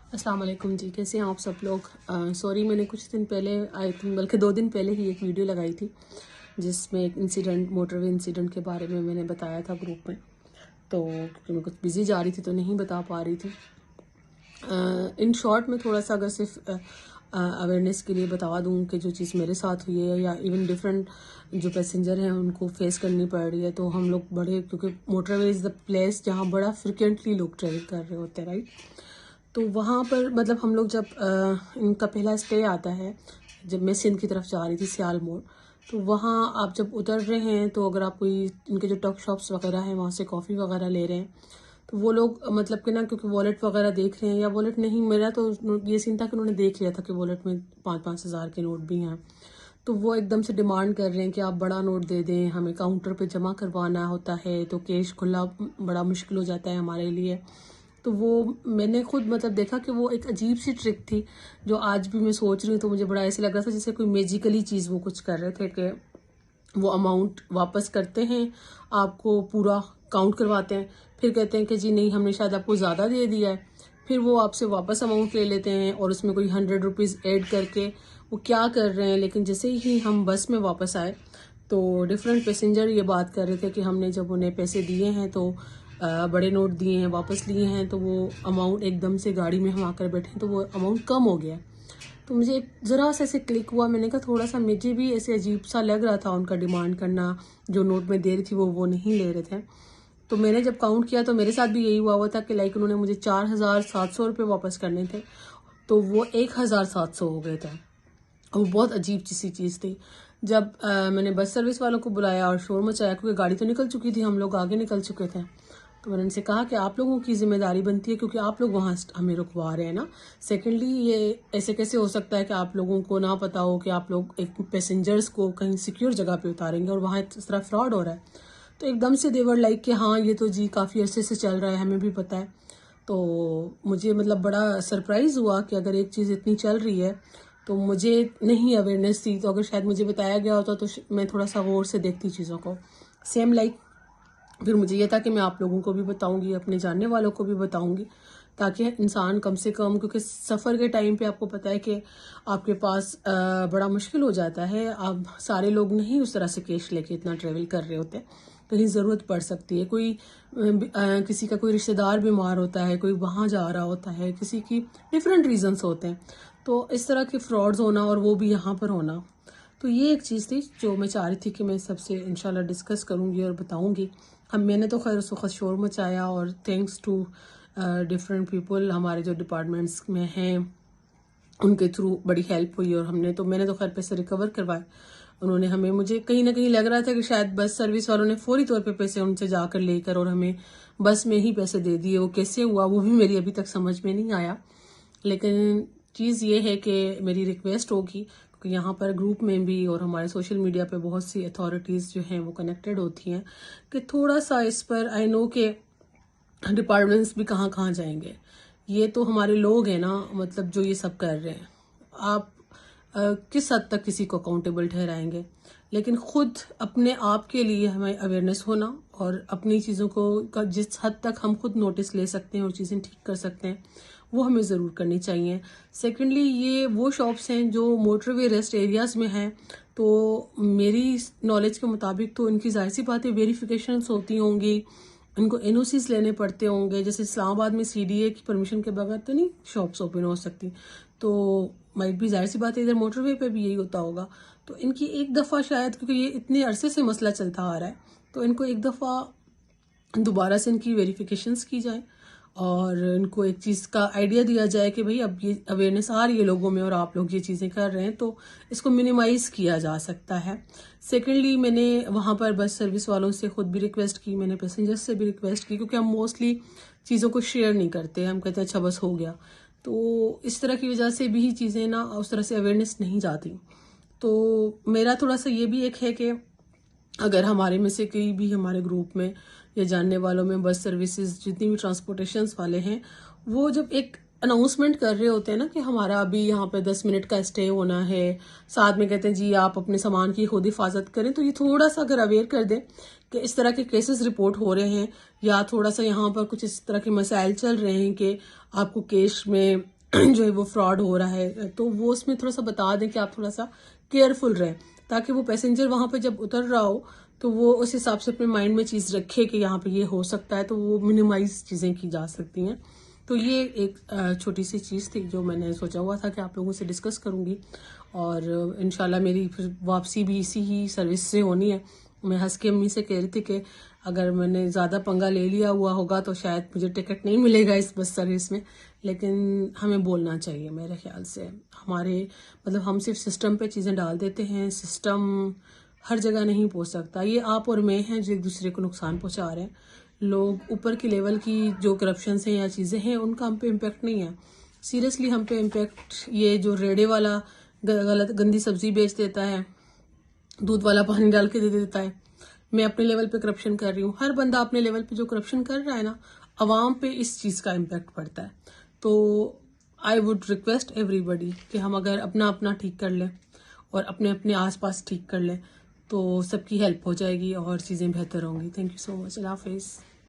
अस्सलाम वालेकुम जी, कैसे हैं आप सब लोग। सॉरी, मैंने कुछ दिन पहले आई थिंक बल्कि 2 दिन पहले ही एक वीडियो लगाई थी जिसमें एक इंसिडेंट, मोटरवे इंसिडेंट के बारे में मैंने बताया था ग्रुप में। तो क्योंकि मैं कुछ बिज़ी जा रही थी तो नहीं बता पा रही थी। इन शॉर्ट में थोड़ा सा अगर सिर्फ अवेयरनेस के लिए बता दूं कि जो चीज़ मेरे साथ हुई है या इवन डिफरेंट जो पैसेंजर हैं उनको फेस करनी पड़ रही है, तो हम लोग बड़े, क्योंकि मोटरवे इज़ द प्लेस जहाँ बड़ा फ्रिक्वेंटली लोग ट्रेवल कर रहे होते हैं, राइट। तो वहाँ पर मतलब हम लोग जब इनका पहला स्टे आता है, जब मैं सिंध की तरफ जा रही थी सियाल मोड़, तो वहाँ आप जब उतर रहे हैं तो अगर आप कोई इनके जो टॉक शॉप्स वगैरह हैं वहाँ से कॉफ़ी वगैरह ले रहे हैं तो वो लोग मतलब कि ना, क्योंकि वॉलेट वगैरह देख रहे हैं, या वॉलेट नहीं, मेरा तो ये सीन था कि उन्होंने देख लिया था कि वॉलेट में 5-5 हज़ार के नोट भी हैं। तो वो एकदम से डिमांड कर रहे हैं कि आप बड़ा नोट दे दें, हमें काउंटर पे जमा करवाना होता है तो कैश खुला बड़ा मुश्किल हो जाता है हमारे लिए। तो वो मैंने खुद मतलब देखा कि वो एक अजीब सी ट्रिक थी जो आज भी मैं सोच रही हूँ तो मुझे बड़ा ऐसे लग रहा था जैसे कोई मैजिकली चीज़ वो कुछ कर रहे थे कि वो अमाउंट वापस करते हैं, आपको पूरा काउंट करवाते हैं, फिर कहते हैं कि जी नहीं, हमने शायद आपको ज़्यादा दे दिया है, फिर वो आपसे वापस अमाउंट ले लेते हैं और उसमें कोई 100 रुपीज़ ऐड करके वो क्या कर रहे हैं। लेकिन जैसे ही हम बस में वापस आए तो डिफरेंट पैसेंजर ये बात कर रहे थे कि हमने जब उन्हें पैसे दिए हैं तो बड़े नोट दिए हैं, वापस लिए हैं, तो वो अमाउंट एकदम से गाड़ी में हम आकर बैठे तो वो अमाउंट कम हो गया। तो मुझे एक ज़रा सा ऐसे क्लिक हुआ, मैंने कहा थोड़ा सा मुझे भी ऐसे अजीब सा लग रहा था उनका डिमांड करना, जो नोट में दे रही थी वो नहीं ले रहे थे। तो मैंने जब काउंट किया तो मेरे साथ भी यही हुआ था कि लाइक उन्होंने मुझे 4,700 रुपये वापस करने थे तो वो 1,700 हो गए थे। और वो बहुत अजीब सी चीज़ थी। जब मैंने बस सर्विस वालों को बुलाया और शोर मचाया, क्योंकि गाड़ी तो निकल चुकी थी, हम लोग आगे निकल चुके थे, तो मैंने उनसे कहा कि आप लोगों की जिम्मेदारी बनती है क्योंकि आप लोग वहाँ हमें रुकवा रहे हैं ना। सेकेंडली, ये ऐसे कैसे हो सकता है कि आप लोगों को ना पता हो कि आप लोग एक पैसेंजर्स को कहीं सिक्योर जगह पे उतारेंगे और वहाँ इस तरह फ्रॉड हो रहा है। तो एकदम से देवर लाइक कि हाँ ये तो जी काफ़ी अरसे से चल रहा है, हमें भी पता है। तो मुझे मतलब बड़ा सरप्राइज़ हुआ कि अगर एक चीज़ इतनी चल रही है तो मुझे नहीं अवेयरनेस थी, तो अगर शायद मुझे बताया गया होता तो मैं थोड़ा सा गौर से देखती चीज़ों को। सेम लाइक फिर मुझे ये था कि मैं आप लोगों को भी बताऊंगी, अपने जानने वालों को भी बताऊंगी, ताकि इंसान कम से कम, क्योंकि सफ़र के टाइम पे आपको पता है कि आपके पास बड़ा मुश्किल हो जाता है। आप सारे लोग नहीं उस तरह से कैश लेके इतना ट्रेवल कर रहे होते, कहीं ज़रूरत पड़ सकती है, कोई किसी का कोई रिश्तेदार बीमार होता है, कोई वहाँ जा रहा होता है, किसी की डिफरेंट रीजंस होते हैं। तो इस तरह के फ्रॉड्स होना और वो भी यहाँ पर होना, तो ये एक चीज़ थी जो मैं चाह रही थी कि मैं सबसे इंशाल्लाह डिस्कस करूँगी और बताऊँगी। मैंने तो खैर उस वक्त शोर मचाया और थैंक्स टू डिफरेंट पीपल हमारे जो डिपार्टमेंट्स में हैं उनके थ्रू बड़ी हेल्प हुई और मैंने तो खैर पैसे रिकवर करवाए। उन्होंने हमें, मुझे कहीं ना कहीं लग रहा था कि शायद बस सर्विस वालों ने फौरी तौर पे पैसे उनसे जाकर लेकर और हमें बस में ही पैसे दे दिए। वो कैसे हुआ वो भी मेरी अभी तक समझ में नहीं आया। लेकिन चीज़ ये है कि मेरी रिक्वेस्ट होगी, क्योंकि यहाँ पर ग्रुप में भी और हमारे सोशल मीडिया पे बहुत सी अथॉरिटीज़ जो हैं वो कनेक्टेड होती हैं, कि थोड़ा सा इस पर, आई नो के डिपार्टमेंट्स भी कहाँ कहाँ जाएंगे, ये तो हमारे लोग हैं ना, मतलब जो ये सब कर रहे हैं। आप किस हद तक किसी को अकाउंटेबल ठहराएंगे, लेकिन खुद अपने आप के लिए हमें अवेयरनेस होना और अपनी चीज़ों को जिस हद तक हम खुद नोटिस ले सकते हैं और चीज़ें ठीक कर सकते हैं वो हमें ज़रूर करनी चाहिए। सेकेंडली, ये वो शॉप्स हैं जो मोटरवे रेस्ट एरियाज़ में हैं, तो मेरी नॉलेज के मुताबिक तो इनकी जाहिर सी बात है वेरिफिकेशंस होती होंगी, इनको एनओसीज लेने पड़ते होंगे। जैसे इस्लामाबाद में सीडीए की परमिशन के बगैर तो नहीं शॉप्स ओपन हो सकती, तो माइट भी जाहिर सी बात है इधर मोटरवे पे भी यही होता होगा। तो इनकी एक दफ़ा शायद, क्योंकि ये इतने अरसे से मसला चलता आ रहा है, तो इनको एक दफ़ा दोबारा से इनकी वेरिफिकेशंस की जाए और इनको एक चीज़ का आइडिया दिया जाए कि भाई अब ये अवेयरनेस आ रही है लोगों में और आप लोग ये चीज़ें कर रहे हैं तो इसको मिनिमाइज़ किया जा सकता है। सेकेंडली, मैंने वहाँ पर बस सर्विस वालों से खुद भी रिक्वेस्ट की, मैंने पैसेंजर्स से भी रिक्वेस्ट की, क्योंकि हम मोस्टली चीज़ों को शेयर नहीं करते, हम कहते हैं अच्छा बस हो गया। तो इस तरह की वजह से भी चीज़ें ना उस तरह से अवेयरनेस नहीं जाती। तो मेरा थोड़ा सा ये भी एक है कि अगर हमारे में से कोई भी हमारे ग्रुप में या जानने वालों में बस सर्विसेज जितनी भी ट्रांसपोर्टेशंस वाले हैं, वो जब एक अनाउंसमेंट कर रहे होते हैं ना कि हमारा अभी यहाँ पे 10 मिनट का स्टे होना है, साथ में कहते हैं जी आप अपने सामान की खुद हिफाजत करें, तो ये थोड़ा सा अगर अवेयर कर दें कि इस तरह के केसेस रिपोर्ट हो रहे हैं या थोड़ा सा यहाँ पर कुछ इस तरह के मसाइल चल रहे हैं कि आपको कैश में जो है वो फ्रॉड हो रहा है, तो वो उसमें थोड़ा सा बता दें कि आप थोड़ा सा केयरफुल रहें, ताकि वो पैसेंजर वहाँ पे जब उतर रहा हो तो वो उस हिसाब से अपने माइंड में चीज़ रखे कि यहाँ पे ये हो सकता है, तो वो मिनिमाइज चीज़ें की जा सकती हैं। तो ये एक छोटी सी चीज़ थी जो मैंने सोचा हुआ था कि आप लोगों से डिस्कस करूँगी, और इंशाल्लाह मेरी फिर वापसी भी इसी ही सर्विस से होनी है। मैं हंस के अम्मी से कह रही थी कि अगर मैंने ज़्यादा पंगा ले लिया हुआ होगा तो शायद मुझे टिकट नहीं मिलेगा इस बस सर्विस में, लेकिन हमें बोलना चाहिए मेरे ख्याल से। हमारे मतलब हम सिर्फ सिस्टम पे चीज़ें डाल देते हैं, सिस्टम हर जगह नहीं पहुंच सकता। ये आप और मैं हैं जो एक दूसरे को नुकसान पहुंचा रहे हैं। लोग ऊपर की लेवल की जो करप्शन हैं या चीज़ें हैं उनका हम पे इम्पेक्ट नहीं है, सीरियसली हम पे इम्पेक्ट ये जो रेड़े वाला गलत गंदी सब्जी बेच देता है, दूध वाला पानी डाल के दे देता है, मैं अपने लेवल पे करप्शन कर रही हूँ, हर बंदा अपने लेवल पे जो करप्शन कर रहा है ना, अवाम पे इस चीज़ का इम्पेक्ट पड़ता है। तो आई वुड रिक्वेस्ट एवरीबडी कि हम अगर अपना अपना ठीक कर लें और अपने अपने आसपास ठीक कर लें तो सबकी हेल्प हो जाएगी और चीज़ें बेहतर होंगी। Thank you so much. अल्लाह हाफिज़।